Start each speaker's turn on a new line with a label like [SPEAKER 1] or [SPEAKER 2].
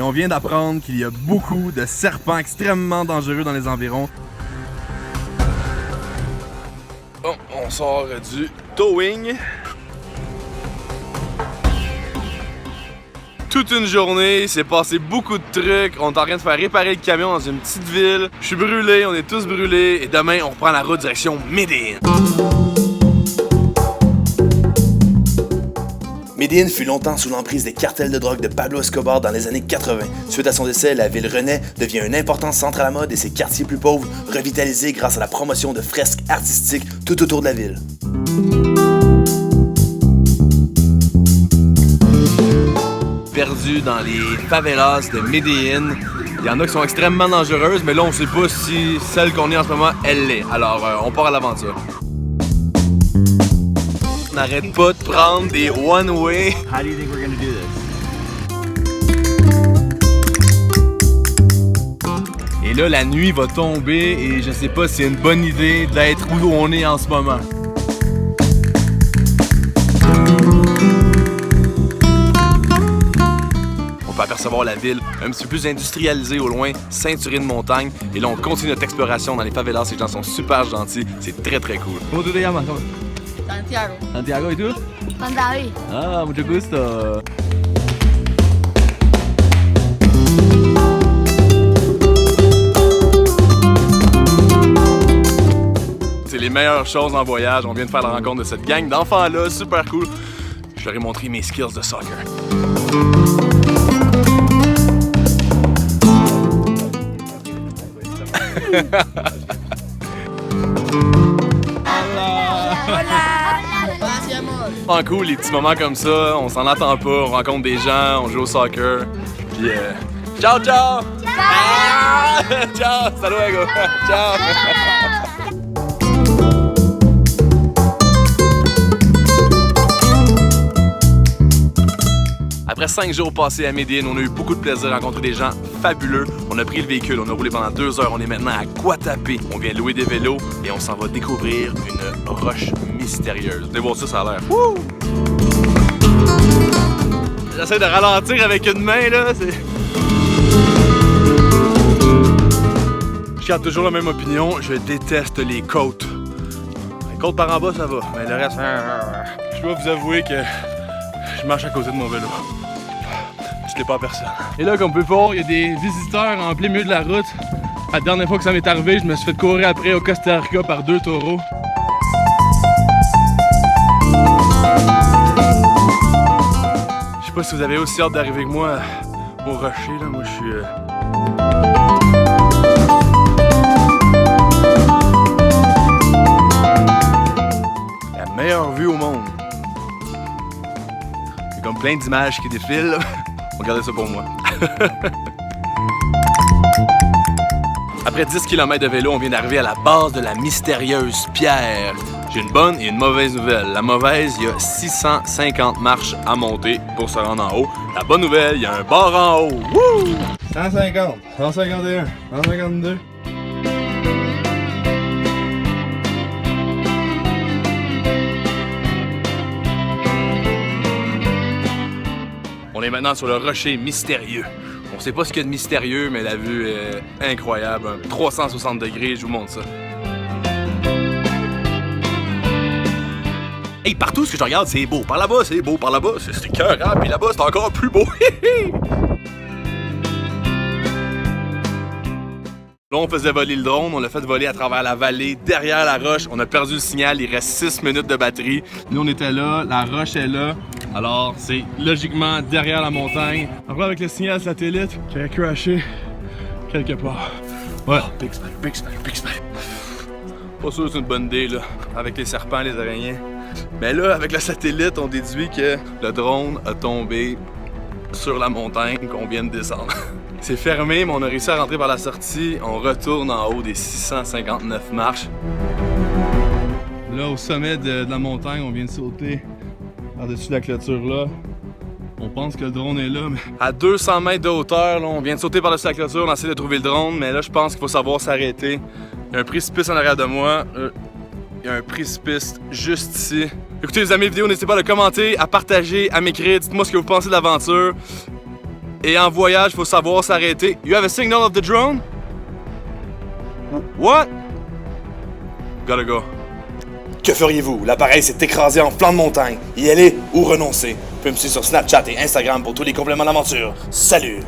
[SPEAKER 1] on vient d'apprendre qu'il y a beaucoup de serpents extrêmement dangereux dans les environs. Bon, on sort du towing. Toute une journée, il s'est passé beaucoup de trucs. On est en train de faire réparer le camion dans une petite ville. Je suis brûlé, on est tous brûlés. Et demain, on reprend la route direction Medellín.
[SPEAKER 2] Medellín fut longtemps sous l'emprise des cartels de drogue de Pablo Escobar dans les années 80. Suite à son décès, la ville renaît, devient un important centre à la mode et ses quartiers plus pauvres revitalisés grâce à la promotion de fresques artistiques tout autour de la ville.
[SPEAKER 1] Perdu dans les favelas de Medellín. Il y en a qui sont extrêmement dangereuses, mais là on sait pas si celle qu'on est en ce moment, elle l'est. Alors on part à l'aventure. On n'arrête pas de prendre des one-way.
[SPEAKER 3] How do you think we're gonna do this?
[SPEAKER 1] Et là la nuit va tomber et je sais pas si c'est une bonne idée d'être où on est en ce moment. On peut apercevoir la ville un petit peu plus industrialisée au loin, ceinturée de montagnes. Et là, on continue notre exploration dans les favelas. Les gens sont super gentils. C'est très, très cool.
[SPEAKER 4] ¿Cómo tú te llamas?
[SPEAKER 5] Santiago.
[SPEAKER 4] Santiago, ¿y tú?
[SPEAKER 5] Juan David.
[SPEAKER 4] Ah, mucho gusto.
[SPEAKER 1] C'est les meilleures choses en voyage. On vient de faire la rencontre de cette gang d'enfants-là. Super cool. Je leur ai montré mes skills de soccer. C'est cool, les petits moments comme ça, on s'en attend pas, on rencontre des gens, on joue au soccer, puis ciao ciao! Ciao! Ciao! Salut ego! Ciao! Après 5 jours passés à Medellín, on a eu beaucoup de plaisir à rencontrer des gens fabuleux. On a pris le véhicule, on a roulé pendant 2 heures, on est maintenant à Guatapé. On vient louer des vélos et on s'en va découvrir une roche mystérieuse. Venez voir ça, ça a l'air fou! J'essaie de ralentir avec une main, là, c'est... Je garde toujours la même opinion, je déteste les côtes. Les côtes par en bas, ça va, mais le reste... Je dois vous avouer que je marche à côté de mon vélo. Je n'ai pas personne.
[SPEAKER 4] Et là, comme on peut voir, il y a des visiteurs en plein milieu de la route. La dernière fois que ça m'est arrivé, je me suis fait courir après au Costa Rica par 2 taureaux.
[SPEAKER 1] Je sais pas si vous avez aussi hâte d'arriver que moi au rocher, là. Moi, je suis... La meilleure vue au monde. Il y a comme plein d'images qui défilent, là. Regardez ça pour moi. Après 10 km de vélo, on vient d'arriver à la base de la mystérieuse pierre. J'ai une bonne et une mauvaise nouvelle. La mauvaise, il y a 650 marches à monter pour se rendre en haut. La bonne nouvelle, il y a un bar en haut. Wouh!
[SPEAKER 4] 150, 151, 152.
[SPEAKER 1] On est maintenant sur le rocher mystérieux. On sait pas ce qu'il y a de mystérieux, mais la vue est incroyable. 360 degrés, je vous montre ça. Hey, partout ce que je regarde, c'est beau. Par là-bas, c'est beau. Par là-bas, c'est écœurant. Puis là-bas, c'est encore plus beau. Là, on faisait voler le drone. On l'a fait voler à travers la vallée, derrière la roche. On a perdu le signal. Il reste 6 minutes de batterie.
[SPEAKER 4] Nous, on était là, la roche est là. Alors, c'est logiquement derrière la montagne. Après, avec le signal satellite qui a crashé quelque part. Ouais.
[SPEAKER 1] Oh, big smile, big smile, big smile. Pas sûr que c'est une bonne idée, là, avec les serpents et les araignées. Mais là, avec le satellite, on déduit que le drone a tombé sur la montagne qu'on vient de descendre. C'est fermé, mais on a réussi à rentrer par la sortie. On retourne en haut des 659 marches.
[SPEAKER 4] Là, au sommet de la montagne, on vient de sauter par-dessus la clôture là. On pense que le drone est là, mais...
[SPEAKER 1] À 200 mètres de hauteur, là, on vient de sauter par-dessus la clôture, on essaie de trouver le drone, mais là, je pense qu'il faut savoir s'arrêter. Il y a un précipice en arrière de moi. Il y a un précipice juste ici. Écoutez, les amis, vidéo, n'hésitez pas à le commenter, à partager, à m'écrire. Dites-moi ce que vous pensez de l'aventure. Et en voyage, faut savoir s'arrêter. You have a signal of the drone? What? Gotta go.
[SPEAKER 2] Que feriez-vous? L'appareil s'est écrasé en flanc de montagne. Y aller ou renoncer? Vous pouvez me suivre sur Snapchat et Instagram pour tous les compléments d'aventure. Salut!